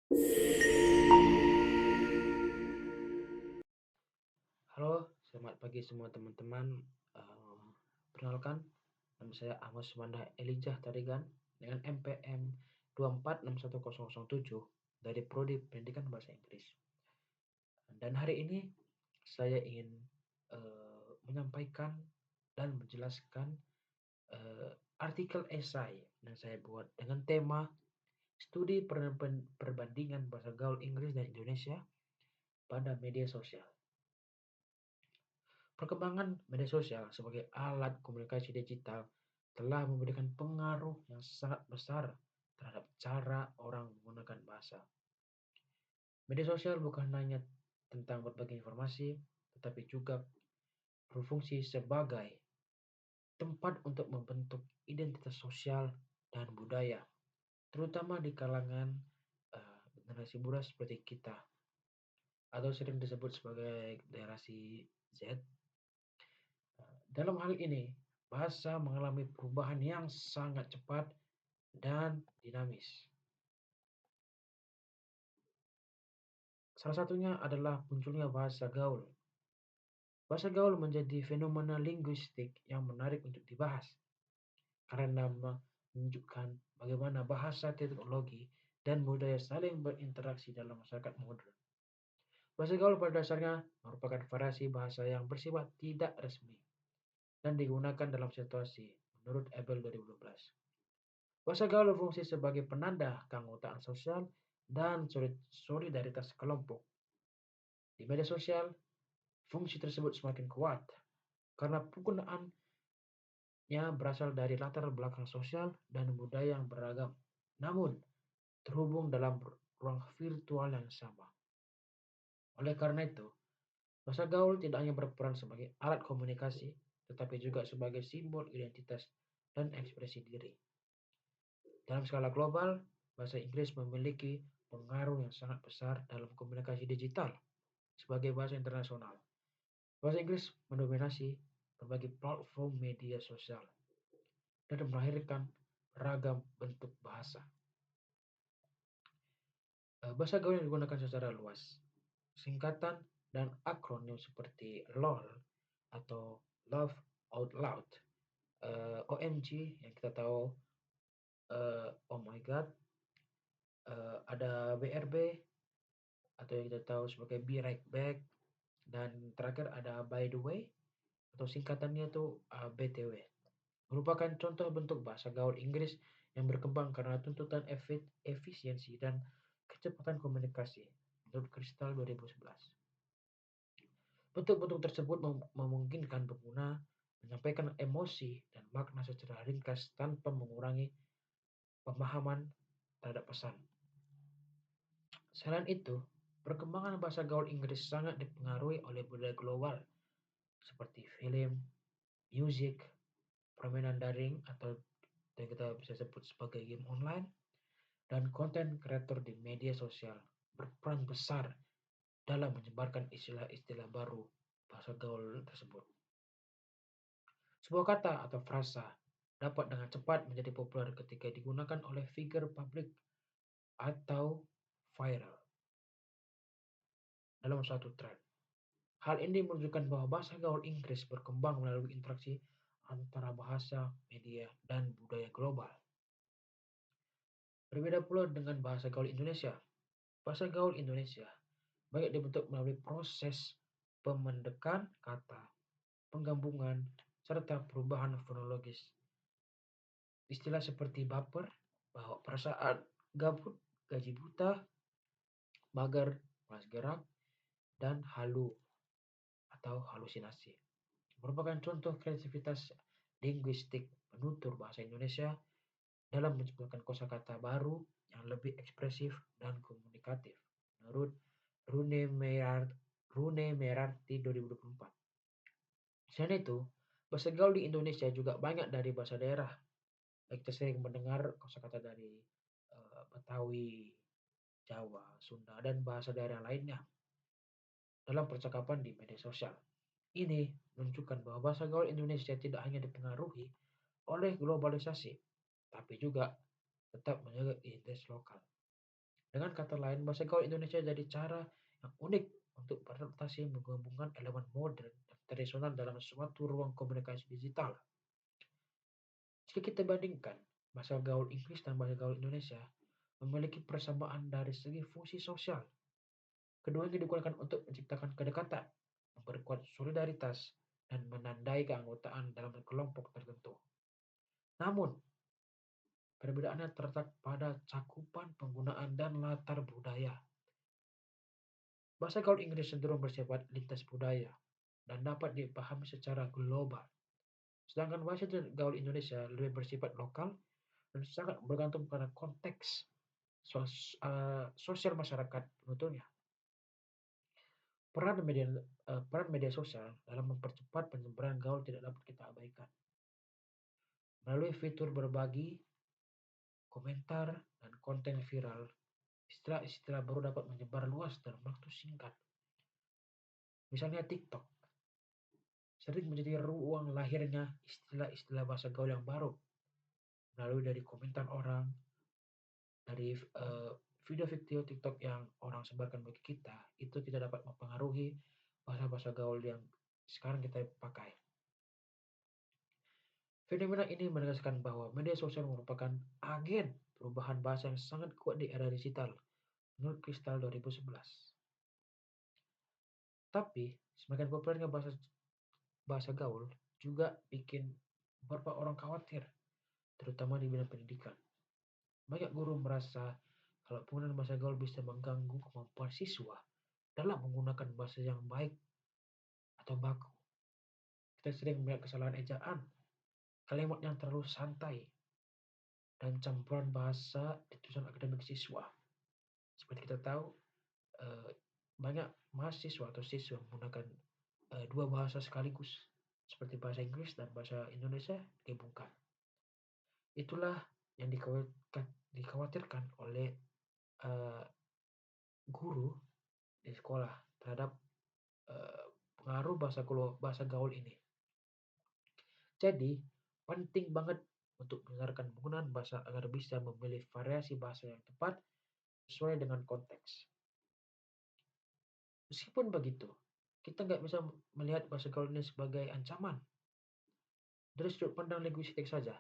Halo, selamat pagi semua teman-teman. Perkenalkan, nama saya Amos Wanda Elijah Tarigan dengan MPM 2461007 dari Prodi Pendidikan Bahasa Inggris. Dan hari ini saya ingin menyampaikan dan menjelaskan artikel esai yang saya buat dengan tema studi perbandingan bahasa gaul Inggris dan Indonesia pada media sosial. Perkembangan media sosial sebagai alat komunikasi digital telah memberikan pengaruh yang sangat besar terhadap cara orang menggunakan bahasa. Media sosial bukan hanya tentang berbagi informasi, tetapi juga berfungsi sebagai tempat untuk membentuk identitas sosial dan budaya, terutama di kalangan generasi muda seperti kita, atau sering disebut sebagai generasi Z. Dalam hal ini, bahasa mengalami perubahan yang sangat cepat dan dinamis. Salah satunya adalah munculnya bahasa gaul. Bahasa gaul menjadi fenomena linguistik yang menarik untuk dibahas karena menunjukkan bagaimana bahasa, teknologi, dan budaya saling berinteraksi dalam masyarakat modern. Bahasa gaul pada dasarnya merupakan variasi bahasa yang bersifat tidak resmi dan digunakan dalam situasi menurut Abel 2012. Bahasa gaul berfungsi sebagai penanda keanggotaan sosial dan solidaritas kelompok. Di media sosial, fungsi tersebut semakin kuat karena penggunaannya berasal dari latar belakang sosial dan budaya yang beragam, namun terhubung dalam ruang virtual yang sama. Oleh karena itu, bahasa gaul tidak hanya berperan sebagai alat komunikasi, tetapi juga sebagai simbol identitas dan ekspresi diri. Dalam skala global, bahasa Inggris memiliki pengaruh yang sangat besar dalam komunikasi digital sebagai bahasa internasional. Bahasa Inggris mendominasi berbagai platform media sosial dan melahirkan beragam bentuk bahasa. Bahasa gaul yang digunakan secara luas, singkatan dan akronim seperti LOL atau Laugh Out Loud, OMG yang kita tahu, Oh My God, ada BRB atau yang kita tahu sebagai Be Right Back, dan terakhir ada By the Way atau singkatannya itu BTW. Merupakan contoh bentuk bahasa gaul Inggris yang berkembang karena tuntutan efisiensi dan kecepatan komunikasi menurut Crystal 2011. Bentuk-bentuk tersebut memungkinkan pengguna menyampaikan emosi dan makna secara ringkas tanpa mengurangi pemahaman terhadap pesan. Selain itu, perkembangan bahasa gaul Inggris sangat dipengaruhi oleh budaya global seperti film, musik, permainan daring atau yang kita bisa sebut sebagai game online, dan konten kreator di media sosial berperan besar dalam menyebarkan istilah-istilah baru bahasa gaul tersebut. Sebuah kata atau frasa dapat dengan cepat menjadi populer ketika digunakan oleh figur publik atau viral dalam suatu tren. Hal ini menunjukkan bahwa bahasa gaul Inggris berkembang melalui interaksi antara bahasa, media, dan budaya global. Berbeda pula dengan bahasa gaul Indonesia. Bahasa gaul Indonesia banyak dibentuk melalui proses pemendekan kata, penggabungan, serta perubahan fonologis. Istilah seperti baper, bahwa perasaan, gabut, gaji buta, mager, malas gerak, dan halu atau halusinasi merupakan contoh kreativitas linguistik penutur bahasa Indonesia dalam menciptakan kosakata baru yang lebih ekspresif dan komunikatif menurut Rune Merarti 2024. Selain itu, bahasa gaul di Indonesia juga banyak dari bahasa daerah. Kita sering mendengar kosakata dari Betawi, Jawa, Sunda, dan bahasa daerah lainnya dalam percakapan di media sosial. Ini menunjukkan bahwa bahasa gaul Indonesia tidak hanya dipengaruhi oleh globalisasi, tapi juga tetap menjaga identitas lokal. Dengan kata lain, bahasa gaul Indonesia jadi cara yang unik untuk beradaptasi menggabungkan elemen modern dan tradisional dalam suatu ruang komunikasi digital. Jika kita bandingkan, bahasa gaul Inggris dan bahasa gaul Indonesia memiliki persamaan dari segi fungsi sosial. Keduanya digunakan untuk menciptakan kedekatan, memperkuat solidaritas, dan menandai keanggotaan dalam kelompok tertentu. Namun, perbedaannya terletak pada cakupan penggunaan dan latar budaya. Bahasa gaul Inggris cenderung bersifat lintas budaya dan dapat dipahami secara global. Sedangkan bahasa gaul Indonesia lebih bersifat lokal dan sangat bergantung pada konteks sosial masyarakat penuturnya. Peran media sosial dalam mempercepat penyebaran gaul tidak dapat kita abaikan. Melalui fitur berbagi, komentar, dan konten viral, istilah-istilah baru dapat menyebar luas dalam waktu singkat. Misalnya TikTok sering menjadi ruang lahirnya istilah-istilah bahasa gaul yang baru. Melalui dari komentar orang, dari video-video TikTok yang orang sebarkan bagi kita, itu tidak dapat mempengaruhi bahasa-bahasa gaul yang sekarang kita pakai. Fenomena ini menegaskan bahwa media sosial merupakan agen perubahan bahasa yang sangat kuat di era digital, menurut Kristal 2011. Tapi, semakin populernya bahasa gaul juga bikin beberapa orang khawatir, terutama di bidang pendidikan. Banyak guru merasa kalau penggunaan bahasa gaul bisa mengganggu kemampuan siswa dalam menggunakan bahasa yang baik atau baku. Kita sering melihat kesalahan ejaan, kalimat yang terlalu santai, dan campuran bahasa di tulisan akademik siswa. Seperti kita tahu, eh, banyak mahasiswa atau siswa menggunakan dua bahasa sekaligus, seperti bahasa Inggris dan bahasa Indonesia digabungkan. Itulah yang dikhawatirkan oleh uh, guru di sekolah terhadap pengaruh bahasa gaul ini. Jadi, penting banget untuk mendengarkan penggunaan bahasa agar bisa memilih variasi bahasa yang tepat sesuai dengan konteks. Meskipun begitu, kita nggak bisa melihat bahasa gaul ini sebagai ancaman. Dari sudut pandang linguistik saja,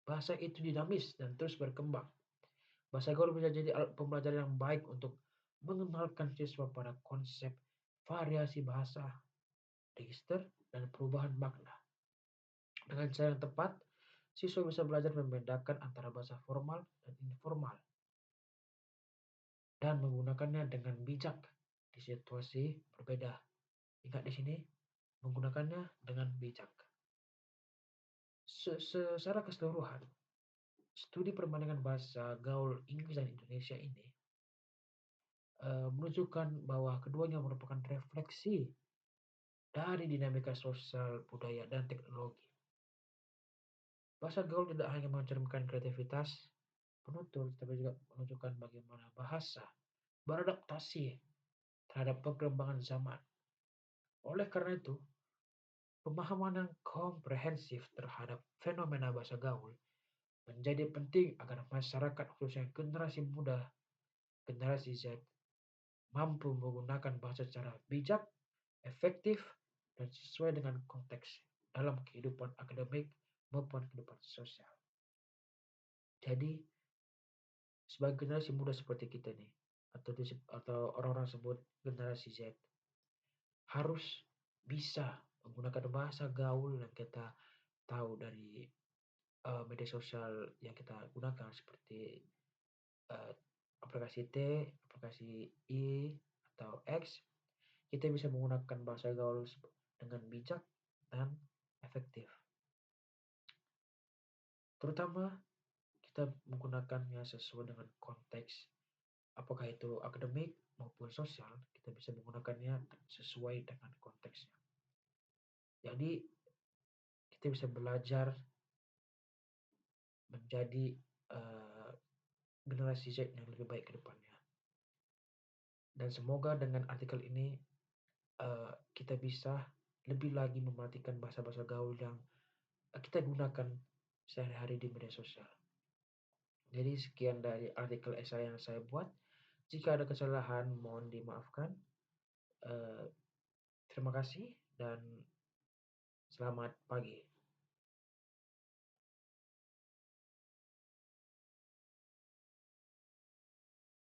bahasa itu dinamis dan terus berkembang. Bahasa gaul bisa jadi alat pembelajaran yang baik untuk mengenalkan siswa pada konsep variasi bahasa, register, dan perubahan makna. Dengan cara yang tepat, siswa bisa belajar membedakan antara bahasa formal dan informal dan menggunakannya dengan bijak di situasi berbeda. Ingat di sini, menggunakannya dengan bijak. Secara keseluruhan, studi perbandingan bahasa gaul Inggris dan Indonesia ini menunjukkan bahwa keduanya merupakan refleksi dari dinamika sosial, budaya, dan teknologi. Bahasa gaul tidak hanya mencerminkan kreativitas penutur, tapi juga menunjukkan bagaimana bahasa beradaptasi terhadap perkembangan zaman. Oleh karena itu, pemahaman yang komprehensif terhadap fenomena bahasa gaul menjadi penting agar masyarakat, khususnya generasi muda, generasi Z, mampu menggunakan bahasa secara bijak, efektif, dan sesuai dengan konteks dalam kehidupan akademik maupun kehidupan sosial. Jadi, sebagai generasi muda seperti kita nih, atau orang-orang sebut generasi Z, harus bisa menggunakan bahasa gaul yang kita tahu dari media sosial yang kita gunakan seperti uh, aplikasi T, aplikasi I, atau X. Kita bisa menggunakan bahasa gaul dengan bijak dan efektif. Terutama kita menggunakannya sesuai dengan konteks, apakah itu akademik maupun sosial, kita bisa menggunakannya sesuai dengan konteksnya. Jadi kita bisa belajar menjadi generasi Z yang lebih baik ke depannya. Dan semoga dengan artikel ini kita bisa lebih lagi memperhatikan bahasa-bahasa gaul yang kita gunakan sehari-hari di media sosial. Jadi sekian dari artikel esai yang saya buat. Jika ada kesalahan mohon dimaafkan. Terima kasih dan selamat pagi.